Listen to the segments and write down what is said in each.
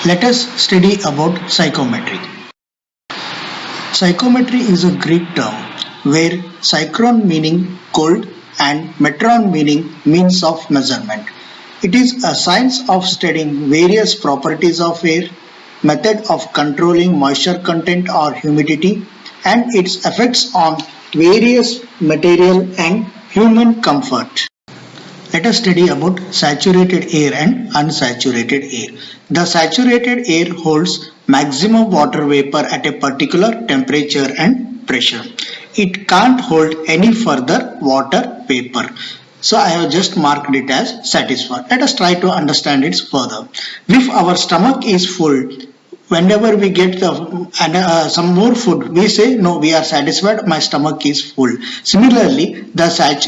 Let us study about psychometry. Psychometry is a Greek term where psychron meaning cold and metron meaning means of measurement. It is a science of studying various properties of air, method of controlling moisture content or humidity, and its effects on various material and human comfort. Let us study about saturated air and unsaturated air. The saturated air holds maximum water vapor at a particular temperature and pressure. It can't hold any further water vapor. So I have just marked it as satisfied. Let us try to understand it further. If our stomach is full, whenever we get some more food, we say no, we are satisfied, my stomach is full. Similarly,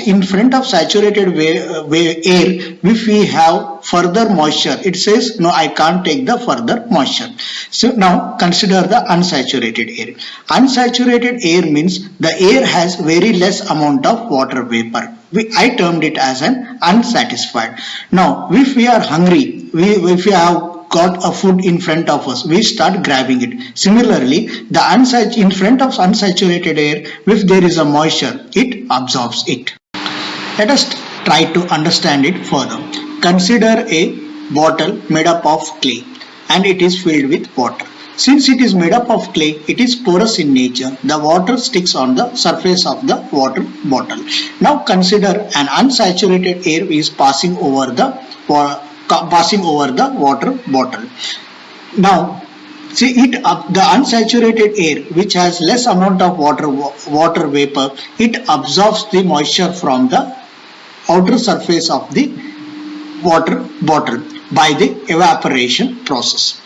in front of saturated air, if we have further moisture, it says no, I can't take the further moisture. So now consider the unsaturated air. Unsaturated air means the air has very less amount of water vapor. I termed it as an unsatisfied. Now if we are hungry, if we have got a food in front of us, we start grabbing it. Similarly, in front of unsaturated air, if there is a moisture, it absorbs it. Let us try to understand it further. Consider a bottle made up of clay and it is filled with water. Since it is made up of clay, it is porous in nature. The water sticks on the surface of the water bottle. Now consider an unsaturated air is passing over the water bottle. Now see the unsaturated air, which has less amount of water vapor, it absorbs the moisture from the outer surface of the water bottle by the evaporation process.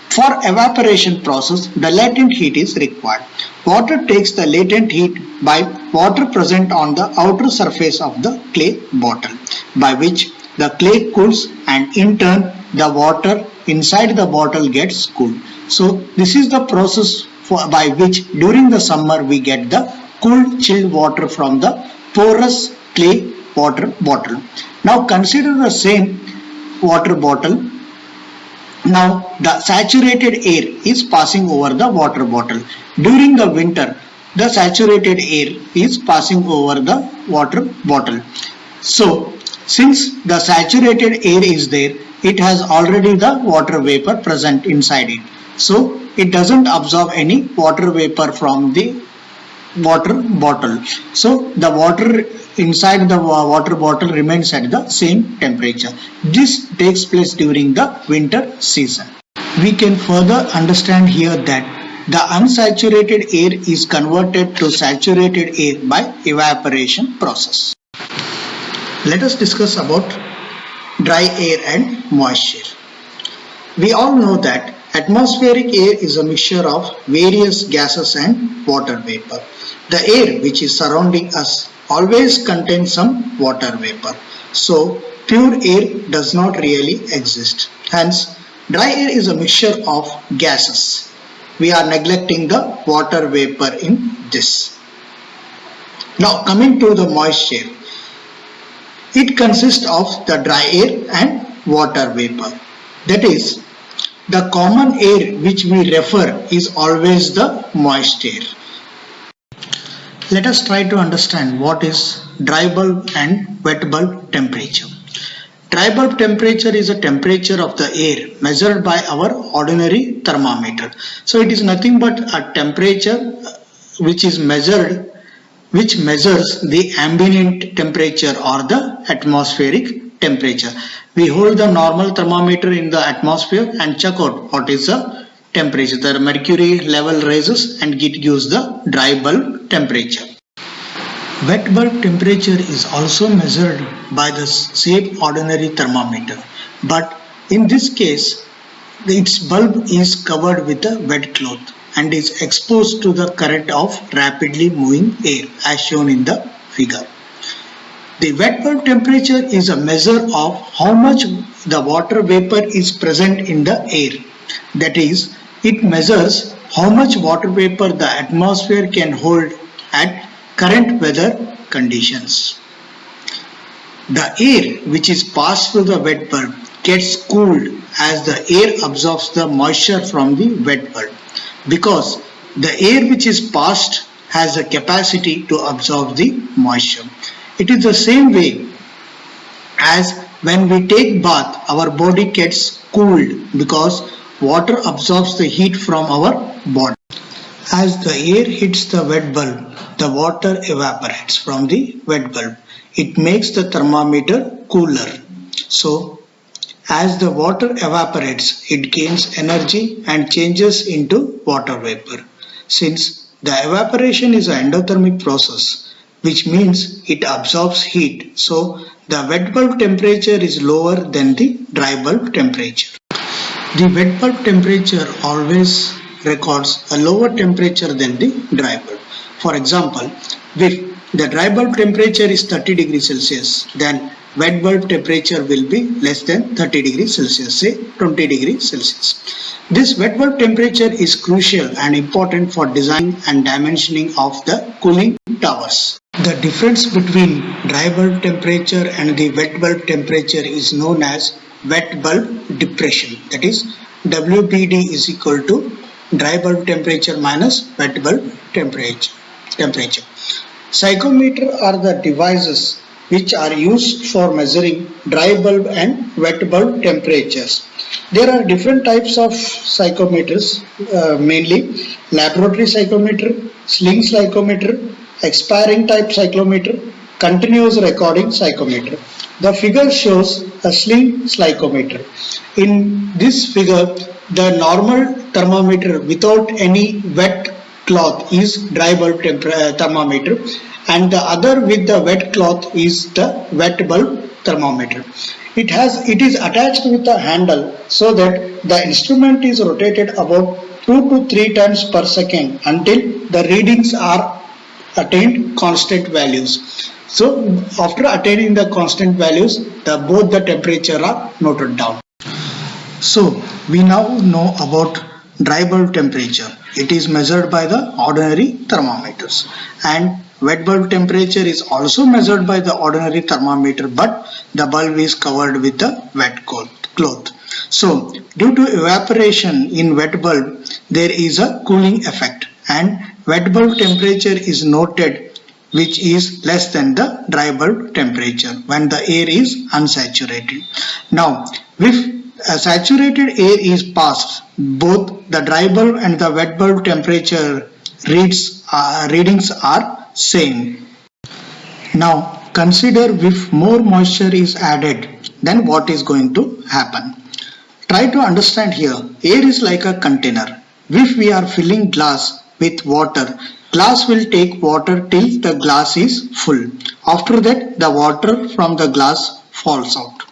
For evaporation process, the latent heat is required. Water takes the latent heat by water present on the outer surface of the clay bottle, by which the clay cools and in turn the water inside the bottle gets cooled. So this is the process by which during the summer we get the cooled chilled water from the porous clay water bottle. Now consider the same water bottle. Now the saturated air is passing over the water bottle. During the winter, the saturated air is passing over the water bottle. So since the saturated air is there, it has already the water vapor present inside it. So it doesn't absorb any water vapor from the water bottle. So the water inside the water bottle remains at the same temperature. This takes place during the winter season. We can further understand here that the unsaturated air is converted to saturated air by evaporation process. Let us discuss about dry air and moisture. We all know that atmospheric air is a mixture of various gases and water vapor. The air which is surrounding us always contains some water vapor. So pure air does not really exist. Hence, dry air is a mixture of gases. We are neglecting the water vapor in this. Now coming to the moisture. It consists of the dry air and water vapor. That is, the common air which we refer is always the moist air. Let us try to understand what is dry bulb and wet bulb temperature. Dry bulb temperature is a temperature of the air measured by our ordinary thermometer. So it is nothing but a temperature which measures the ambient temperature or the atmospheric temperature. We hold the normal thermometer in the atmosphere and check out what is the temperature. The mercury level rises and it gives the dry bulb temperature. Wet bulb temperature is also measured by the same ordinary thermometer, but in this case its bulb is covered with a wet cloth and is exposed to the current of rapidly moving air as shown in the figure. The wet bulb temperature is a measure of how much the water vapor is present in the air. That is, it measures how much water vapor the atmosphere can hold at current weather conditions. The air which is passed through the wet bulb gets cooled as the air absorbs the moisture from the wet bulb, because the air which is passed has a capacity to absorb the moisture. It is the same way as when we take bath, our body gets cooled because water absorbs the heat from our body. As the air hits the wet bulb, the water evaporates from the wet bulb. It makes the thermometer cooler. So, as the water evaporates, it gains energy and changes into water vapor. Since the evaporation is an endothermic process, which means it absorbs heat, so the wet bulb temperature is lower than the dry bulb temperature. The wet bulb temperature always records a lower temperature than the dry bulb. For example, if the dry bulb temperature is 30 degrees Celsius, then wet bulb temperature will be less than 30 degrees Celsius, say 20 degrees Celsius. This wet bulb temperature is crucial and important for design and dimensioning of the cooling towers. The difference between dry bulb temperature and the wet bulb temperature is known as wet bulb depression. That is, WBD is equal to dry bulb temperature minus wet bulb temperature. Psychrometer are the devices which are used for measuring dry bulb and wet bulb temperatures. There are different types of psychrometers, mainly laboratory psychrometer, sling psychrometer, expiring type psychrometer, continuous recording psychrometer. The figure shows a sling psychrometer. In this figure, the normal thermometer without any wet cloth is dry bulb thermometer, and the other with the wet cloth is the wet bulb thermometer. It is attached with a handle so that the instrument is rotated about 2 to 3 times per second until the readings are attained constant values. So after attaining the constant values, both the temperature are noted down. So we now know about dry bulb temperature. It is measured by the ordinary thermometers, and wet bulb temperature is also measured by the ordinary thermometer, but the bulb is covered with a wet cloth. So due to evaporation in wet bulb, there is a cooling effect, and wet bulb temperature is noted, which is less than the dry bulb temperature when the air is unsaturated. Now, if a saturated air is passed, both the dry bulb and the wet bulb temperature readings are same. Now consider if more moisture is added, then what is going to happen. Try to understand here. Air is like a container. If we are filling glass with water, glass will take water till the glass is full. After that, the water from the glass falls out.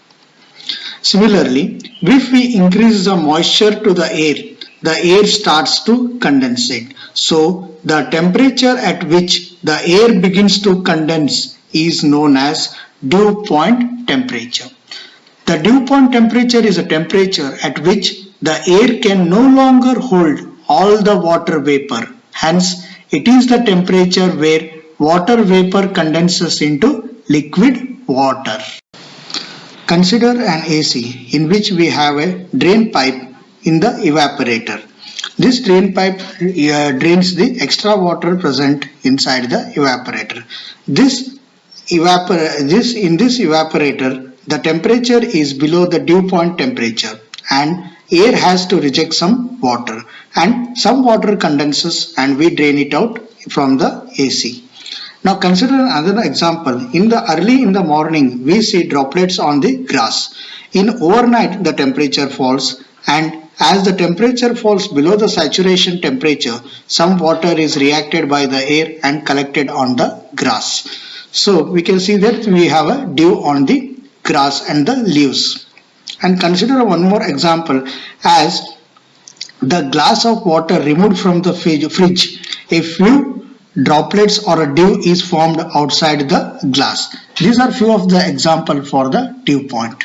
Similarly, if we increase the moisture to the air starts to condensate. So the temperature at which the air begins to condense is known as dew point temperature. The dew point temperature is a temperature at which the air can no longer hold all the water vapor. Hence, it is the temperature where water vapor condenses into liquid water. Consider an AC in which we have a drain pipe in the evaporator. This drain pipe drains the extra water present inside the evaporator. In this evaporator, the temperature is below the dew point temperature, and air has to reject some water, and some water condenses and we drain it out from the AC. Now consider another example. Early in the morning, we see droplets on the grass. In overnight, the temperature falls, and as the temperature falls below the saturation temperature, some water is reacted by the air and collected on the grass. So we can see that we have a dew on the grass and the leaves. And consider one more example. As the glass of water removed from the fridge, a few droplets or a dew is formed outside the glass. These are few of the examples for the dew point.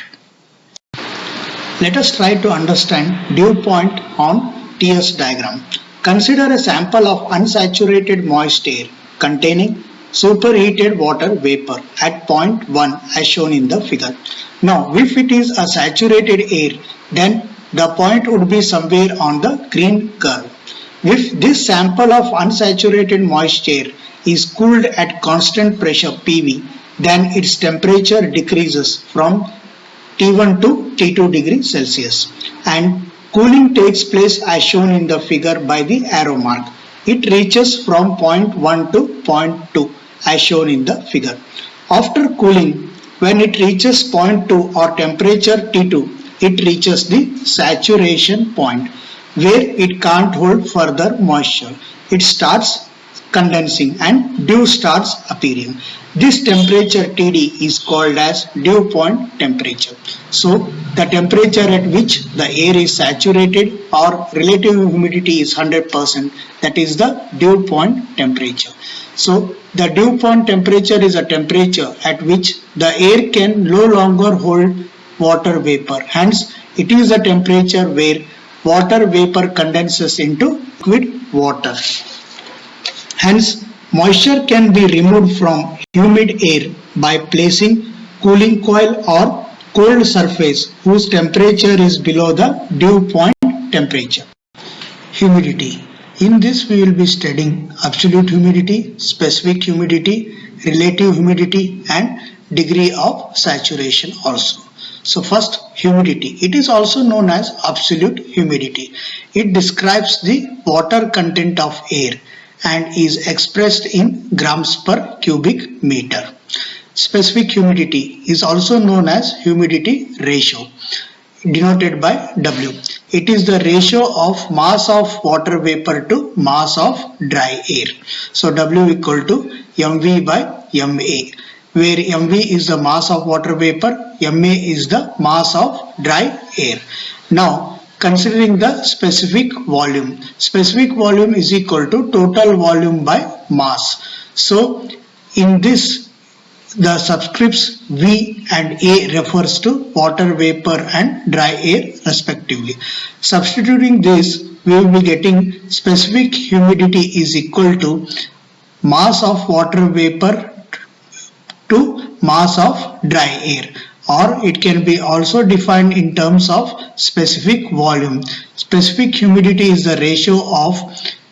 Let us try to understand dew point on TS diagram. Consider a sample of unsaturated moist air containing superheated water vapor at point 1 as shown in the figure. Now, if it is a saturated air, then The point would be somewhere on the green curve. If this sample of unsaturated moisture is cooled at constant pressure PV, then its temperature decreases from T1 to T2 degrees Celsius, and cooling takes place as shown in the figure by the arrow mark. It reaches from point 1 to point 2 as shown in the figure. After cooling, when it reaches point 2 or temperature T2, it reaches the saturation point where it can't hold further moisture. It starts condensing and dew starts appearing. This temperature Td is called as dew point temperature. So the temperature at which the air is saturated or relative humidity is 100%, that is the dew point temperature. So the dew point temperature is a temperature at which the air can no longer hold water vapor. Hence, it is a temperature where water vapor condenses into liquid water. Hence, moisture can be removed from humid air by placing cooling coil or cold surface whose temperature is below the dew point temperature. Humidity. In this we will be studying absolute humidity, specific humidity, relative humidity and degree of saturation also. So first, humidity. It is also known as absolute humidity. It describes the water content of air and is expressed in grams per cubic meter. Specific humidity is also known as humidity ratio, denoted by W. It is the ratio of mass of water vapor to mass of dry air. So W equal to mV by ma, where mV is the mass of water vapor, ma is the mass of dry air. Now, considering the specific volume is equal to total volume by mass. So in this, the subscripts V and A refers to water vapor and dry air respectively. Substituting this, we will be getting specific humidity is equal to mass of water vapor to mass of dry air, or it can be also defined in terms of specific volume. Specific humidity is the ratio of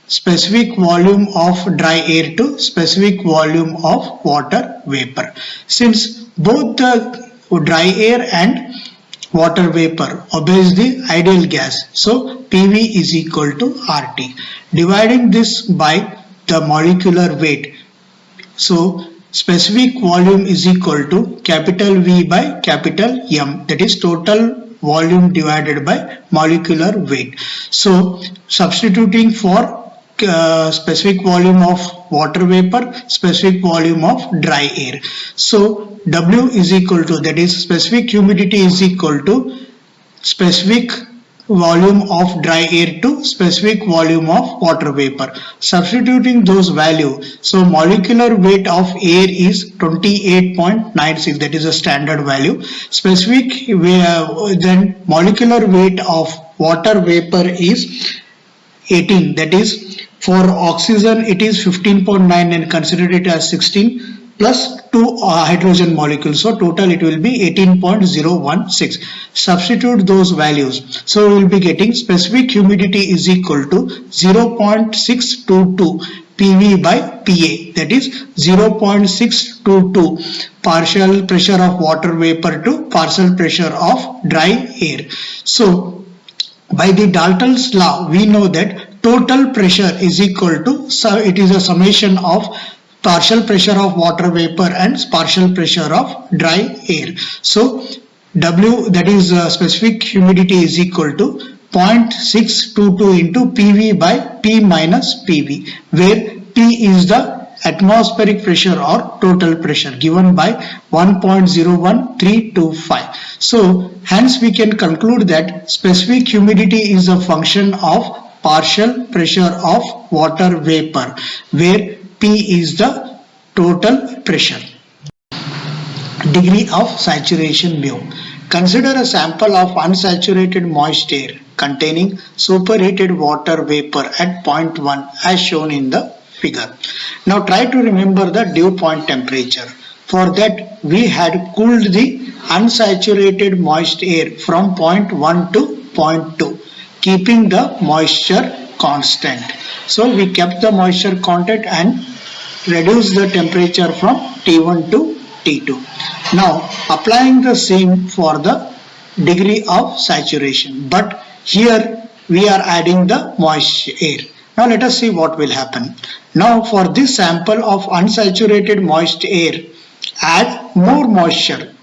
specific volume of dry air to specific volume of water vapor. Since both the dry air and water vapor obeys the ideal gas, so PV is equal to RT. Dividing this by the molecular weight, so specific volume is equal to capital V by capital M, that is total volume divided by molecular weight. So substituting for specific volume of water vapor, specific volume of dry air. So W is equal to, that is specific humidity is equal to specific volume of dry air to specific volume of water vapor. Substituting those values, so molecular weight of air is 28.96, that is a standard value. Specific then molecular weight of water vapor is 18, that is for oxygen it is 15.9 and consider it as 16 plus 2 hydrogen molecules, so total it will be 18.016. Substitute those values, so we will be getting specific humidity is equal to 0.622 PV by PA, that is 0.622 partial pressure of water vapor to partial pressure of dry air. So by the Dalton's law, we know that total pressure is equal to, so it is a summation of partial pressure of water vapor and partial pressure of dry air. So W, that is specific humidity, is equal to 0.622 into PV by P minus PV, where P is the atmospheric pressure or total pressure given by 1.01325. So hence we can conclude that specific humidity is a function of partial pressure of water vapor, where P is the total pressure. Degree of saturation mu. Consider a sample of unsaturated moist air containing superheated water vapor at point 1 as shown in the figure. Now try to remember the dew point temperature. For that we had cooled the unsaturated moist air from point 1 to 0.2, keeping the moisture constant. So we kept the moisture constant and reduced the temperature from T1 to T2. Now applying the same for the degree of saturation, but here we are adding the moist air. Now let us see what will happen. Now for this sample of unsaturated moist air, add more moisture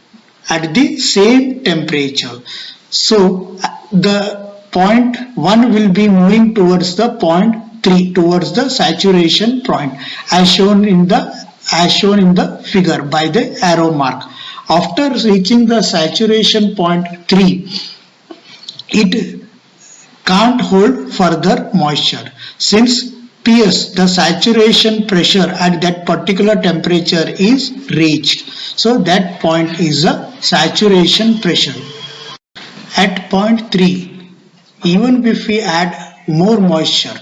at the same temperature. So the point 1 will be moving towards the point 3, towards the saturation point, as shown in the figure by the arrow mark. After reaching the saturation point 3, it can't hold further moisture, since PS, the saturation pressure at that particular temperature, is reached. So that point is a saturation pressure. At point 3, even if we add more moisture,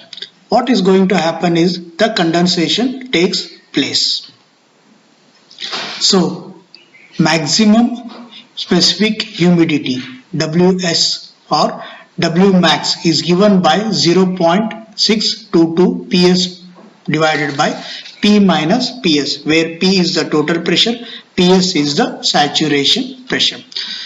what is going to happen is the condensation takes place. So maximum specific humidity, WS or Wmax, is given by 0.622 PS divided by P minus PS, where P is the total pressure, PS is the saturation pressure.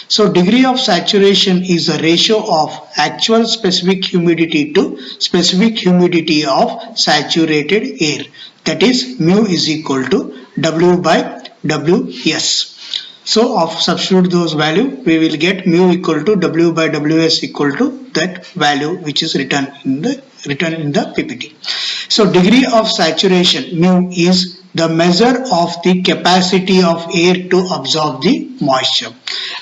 So degree of saturation is the ratio of actual specific humidity to specific humidity of saturated air. That is, mu is equal to W by Ws. So of substitute those value, we will get mu equal to W by Ws equal to that value which is written in the PPT. So degree of saturation, mu, is the measure of the capacity of air to absorb the moisture.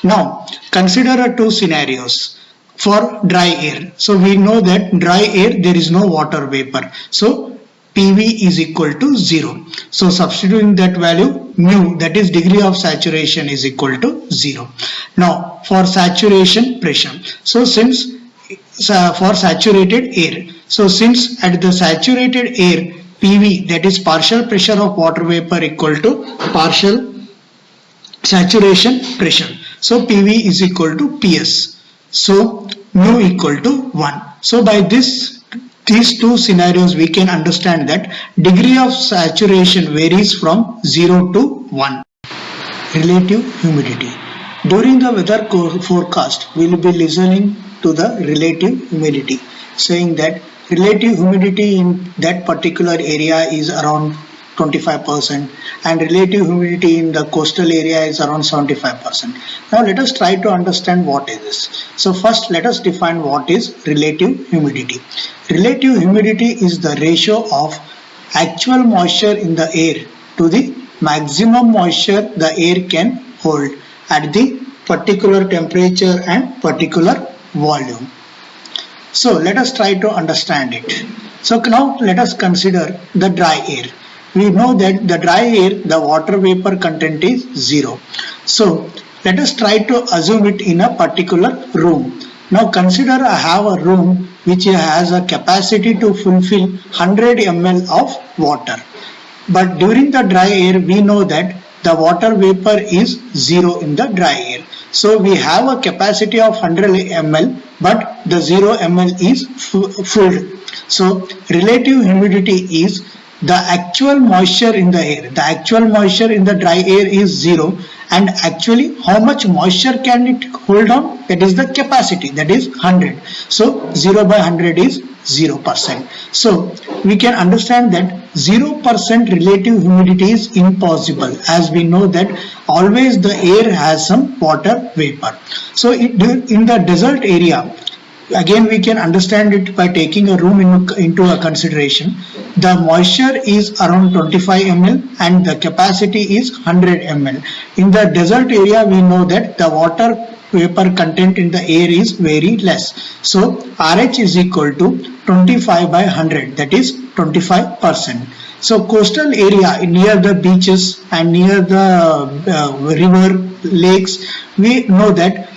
Now consider two scenarios for dry air. So we know that dry air, there is no water vapor. So PV is equal to 0. So substituting that value, mu, that is degree of saturation, is equal to 0. Now for saturation pressure, so since for saturated air, so since at the saturated air, PV, that is partial pressure of water vapor, equal to partial saturation pressure. So PV is equal to PS. So mu equal to 1. So by these two scenarios, we can understand that degree of saturation varies from 0 to 1. Relative humidity. During the weather forecast, we will be listening to the relative humidity, saying that relative humidity in that particular area is around 25% and relative humidity in the coastal area is around 75%. Now let us try to understand what is this. So first let us define what is relative humidity. Relative humidity is the ratio of actual moisture in the air to the maximum moisture the air can hold at the particular temperature and particular volume. So let us try to understand it. So now let us consider the dry air. We know that the dry air, the water vapor content is 0. So let us try to assume it in a particular room. Now consider I have a room which has a capacity to fulfill 100 ml of water. But during the dry air, we know that the water vapor is 0 in the dry air. So we have a capacity of 100 ml, but the 0 ml is filled. So relative humidity is the actual moisture in the air. The actual moisture in the dry air is 0, and actually how much moisture can it hold on? That is the capacity, that is 100. So 0 by 100 is 0%. So we can understand that 0% relative humidity is impossible, as we know that always the air has some water vapor. So in the desert area, again we can understand it by taking a room into a consideration. The moisture is around 25 ml and the capacity is 100 ml. In the desert area, we know that the water vapor content in the air is very less. So RH is equal to 25 by 100, that is 25%. So coastal area near the beaches and near the river, lakes, we know that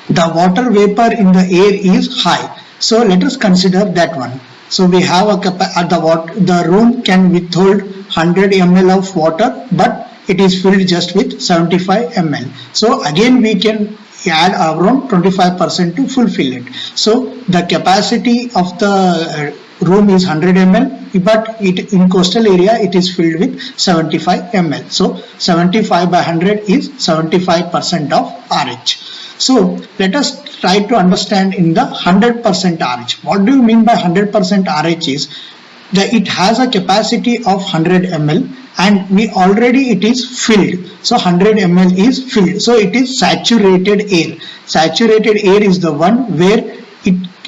the water vapor in the air is high. So let us consider that one. So we have the room can withhold 100 ml of water, but it is filled just with 75 ml. So again we can add around 25% to fulfill it. So the capacity of the room is 100 ml, but it in coastal area it is filled with 75 ml. So 75 by 100 is 75% of RH. So let us try to understand in the 100% RH. What do you mean by 100% RH is that it has a capacity of 100 ml and we already it is filled. So 100 ml is filled. So it is saturated air. Saturated air is the one where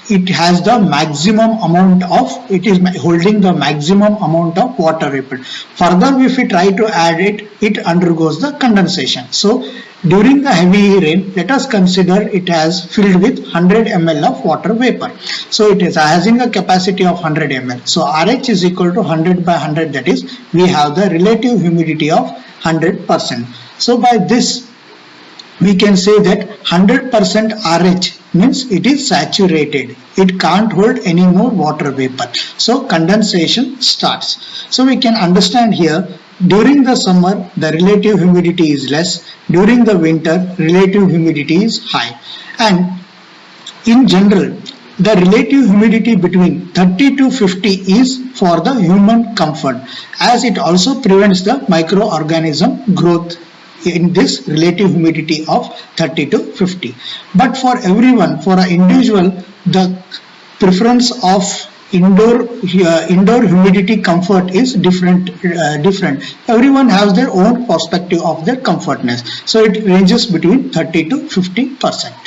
it has the maximum amount of, it is holding the maximum amount of water vapor. Further, if we try to add it, it undergoes the condensation. So during the heavy rain, let us consider it has filled with 100 ml of water vapor. So it is having a capacity of 100 ml. So RH is equal to 100 by 100, that is we have the relative humidity of 100%. So by this we can say that 100% RH means it is saturated. It can't hold any more water vapor. So condensation starts. So we can understand here, during the summer the relative humidity is less. During the winter relative humidity is high. And in general, the relative humidity between 30 to 50 is for the human comfort, as it also prevents the microorganism growth in this relative humidity of 30 to 50. But for everyone, for an individual, the preference of indoor humidity comfort is different. Everyone has their own perspective of their comfortness. So it ranges between 30 to 50%.